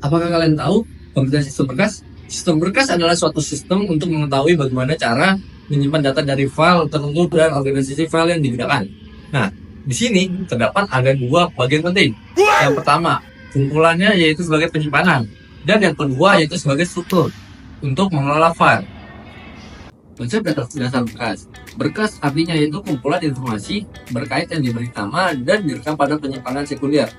Apakah kalian tahu pengertian sistem berkas? Sistem berkas adalah suatu sistem untuk mengetahui bagaimana cara menyimpan data dari file tertentu dan organisasi file yang digunakan. Nah, di sini terdapat ada dua bagian penting. Yang pertama, kumpulannya yaitu sebagai penyimpanan, dan yang kedua yaitu sebagai struktur untuk mengelola file. Konsep dasar berkas. Berkas artinya yaitu kumpulan informasi berkait yang diberi nama dan direkam pada penyimpanan sekunder.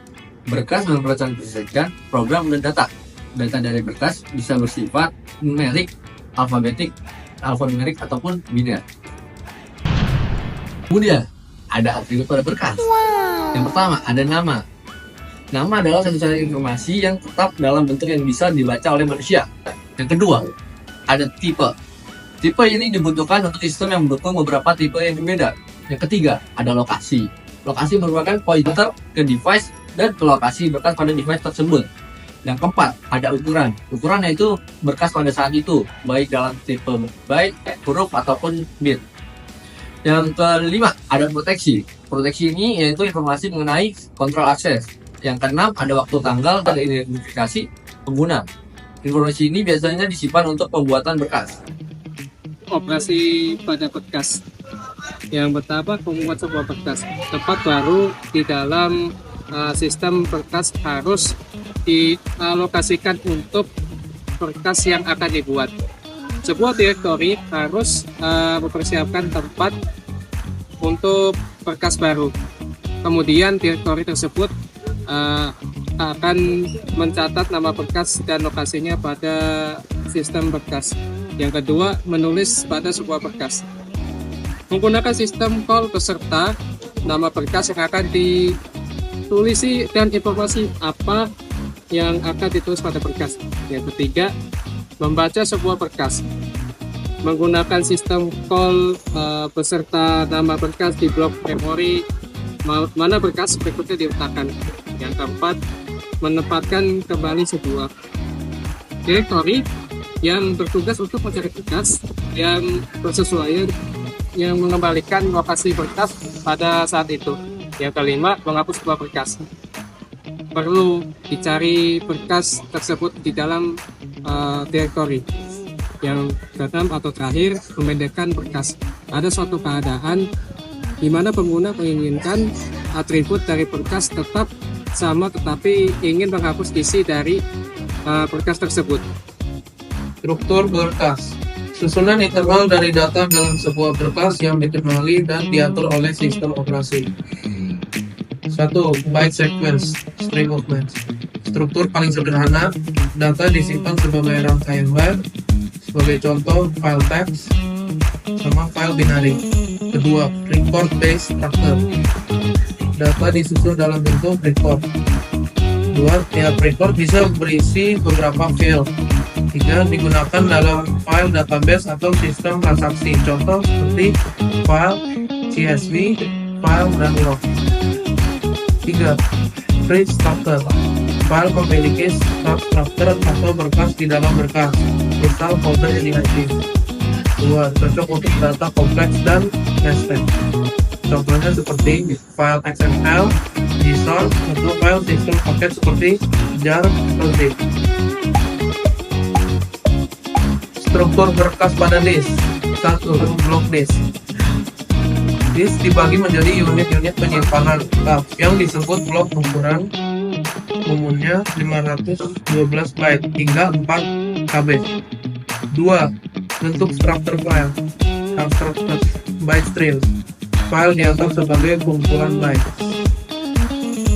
Berkas merepresentasikan program dan data. Data dari berkas bisa bersifat numerik, alfanumerik ataupun biner. Kemudian ada atribut pada berkas. Yang pertama ada nama. Nama adalah satu-satunya informasi yang tetap dalam bentuk yang bisa dibaca oleh manusia. Yang kedua ada tipe. Tipe ini dibutuhkan untuk sistem yang mendukung beberapa tipe yang berbeda. Yang ketiga ada lokasi. Lokasi merupakan pointer ke device dan ke lokasi berkas pada device tersebut. Yang keempat, ada ukuran. Ukuran yaitu berkas pada saat itu, baik dalam tipe byte, huruf, ataupun bit. Yang kelima, ada proteksi. Proteksi ini yaitu informasi mengenai kontrol akses. Yang keenam, ada waktu tanggal dan identifikasi pengguna. Informasi ini biasanya disimpan untuk pembuatan berkas. Operasi pada berkas. Yang pertama, membuat sebuah berkas. Tempat baru di dalam sistem berkas harus dialokasikan untuk berkas yang akan dibuat. Sebuah direktori harus mempersiapkan tempat untuk berkas baru. Kemudian direktori tersebut akan mencatat nama berkas dan lokasinya pada sistem berkas. Yang kedua, menulis pada sebuah berkas. Menggunakan sistem call beserta nama berkas yang akan ditulisi dan informasi apa yang akan ditulis pada berkas. Yang ketiga, membaca sebuah berkas. Menggunakan sistem call beserta nama berkas di blok memori mana berkas berikutnya diletakkan. Yang keempat, menempatkan kembali sebuah direktori yang bertugas untuk mencari berkas yang bersesuaian yang mengembalikan lokasi berkas pada saat itu. Yang kelima, menghapus sebuah berkas. Perlu dicari berkas tersebut di dalam direktori. Yang keenam atau terakhir, membedakan berkas. Ada suatu keadaan di mana pengguna menginginkan atribut dari berkas tetap sama tetapi ingin menghapus isi dari berkas tersebut. Struktur berkas. Susunan interval dari data dalam sebuah berkas yang dikenali dan diatur oleh sistem operasi. 1. Byte sequence, string of bytes. Struktur paling sederhana, data disimpan sebagai rangkaian byte, sebagai contoh file text sama file binary. Kedua, record based structure. Data disusun dalam bentuk record. Dua, tiap record bisa berisi beberapa field. 3. Digunakan dalam file database atau sistem transaksi, contoh seperti file CSV, file dan log. 3. Free structure. File memiliki substructure atau berkas di dalam berkas, misal folder eliminatif. 2. Cocok untuk data kompleks dan nested. Contohnya seperti file XML, JSON, atau file sistem paket seperti jar atau zip. Struktur berkas pada disk. 1. Block disk. Disk dibagi menjadi unit-unit penyimpanan tetap yang disebut blok ukuran umumnya 512 byte hingga 4 KB. 2. Bentuk struktur file. Constructed byte streams. File dianggap sebagai kumpulan byte.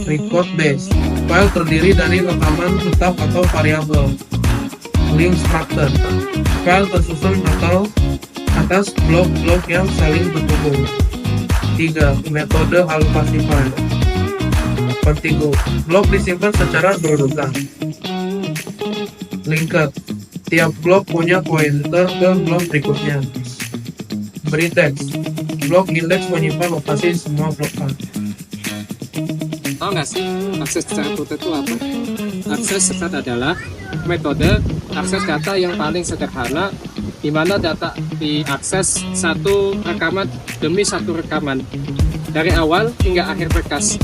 Record base. File terdiri dari rekaman tetap atau variabel. Link structure. File tersusun atau atas blok-blok yang saling berhubung. 3. Metode alokasi file. Vertigo. Blok disimpan secara berurutan. Linked. Tiap blok punya pointer ke blok berikutnya. Beri teks. Blok indeks menyimpan lokasi semua blok file. Tahu nggak sih akses secara brutal itu apa? Akses cepat adalah metode akses data yang paling sederhana, di mana data diakses satu rekaman demi satu rekaman dari awal hingga akhir berkas.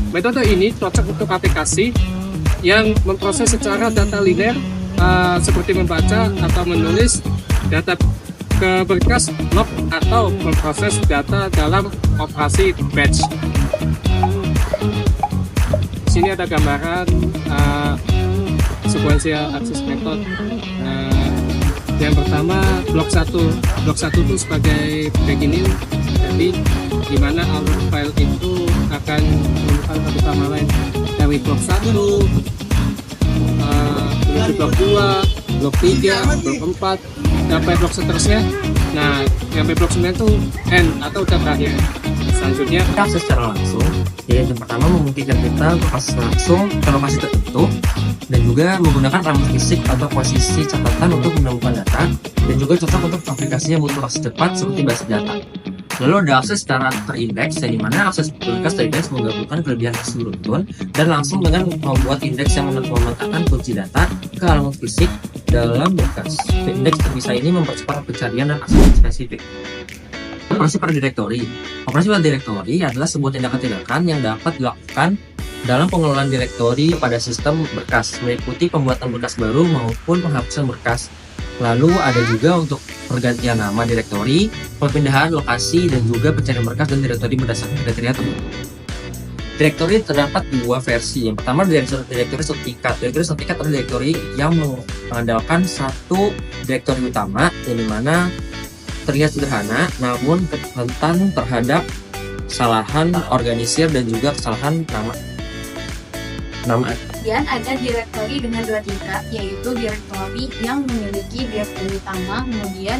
Metode ini cocok untuk aplikasi yang memproses secara data linear seperti membaca atau menulis data ke berkas log atau memproses data dalam operasi batch. Di sini ada gambaran sequential access method. Yang pertama blok 1 itu sebagai beginning, jadi di mana alur file itu akan menghubungkan satu sama lain dari blok 1 menuju blok 2, blok 3, blok 4 sampai blok seterusnya. Nah, sampai blok 9 itu end atau udah terakhir. Selanjutnya Kita akses secara langsung. Jadi yang pertama memungkinkan kita untuk akses langsung ke lokasi tertentu dan juga menggunakan alamat fisik atau posisi catatan untuk menemukan data, dan juga cocok untuk aplikasi yang butuh akses cepat seperti basis data. Lalu ada akses secara terindeks, yang dimana akses berkas terindeks menggabungkan kelebihan akses beruntun dan langsung dengan membuat indeks yang meletakkan kunci data ke alamat fisik dalam berkas. Indeks terpisah ini mempercepat pencarian dan akses spesifik. Operasi pada direktori. Operasi pada direktori adalah sebuah tindakan-tindakan yang dapat dilakukan dalam pengelolaan direktori pada sistem berkas, meliputi pembuatan berkas baru maupun penghapusan berkas. Lalu ada juga untuk pergantian nama direktori, perpindahan lokasi, dan juga pencarian berkas dan direktori berdasarkan kriteria tertentu. Direktori terdapat dua versi. Yang pertama direktori setingkat. Direktori setingkat adalah direktori yang mengandalkan satu direktori utama, yang dimana terlihat sederhana, namun rentan terhadap kesalahan organisir dan juga kesalahan nama. Kemudian ada direktori dengan dua tingkat, yaitu direktori yang memiliki direktori utama, kemudian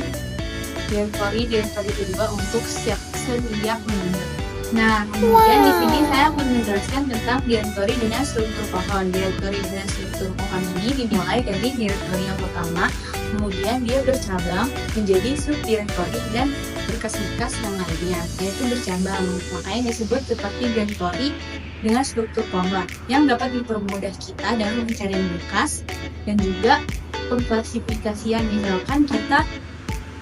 direktori kedua untuk setiap member. Nah, kemudian di sini saya menjelaskan tentang direktori dengan struktur pohon. Direktori dengan struktur pohon ini dimulai dari direktori yang pertama, kemudian dia bercabang menjadi subdirektori dan berkas-berkas yang lainnya, yaitu bercabang. Makanya disebut seperti direktori dengan struktur pohon yang dapat dipermudah kita dalam pencarian berkas dan juga pengklasifikasian. Misalkan kita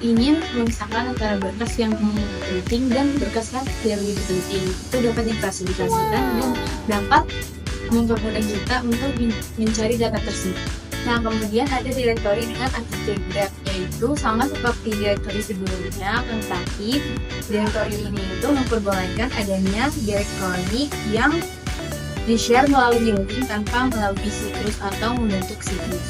ingin memisahkan antara berkas yang penting dan berkas yang tidak begitu penting, itu dapat diklasifikasikan dan dapat mempermudah kita untuk mencari data tersebut. Nah, kemudian ada direktori dengan artikel grab, yaitu sama seperti direktori sebelumnya, tetapi direktori ini itu memperbolehkan adanya direktori yang di-share melalui link tanpa melalui siklus atau membentuk siklus.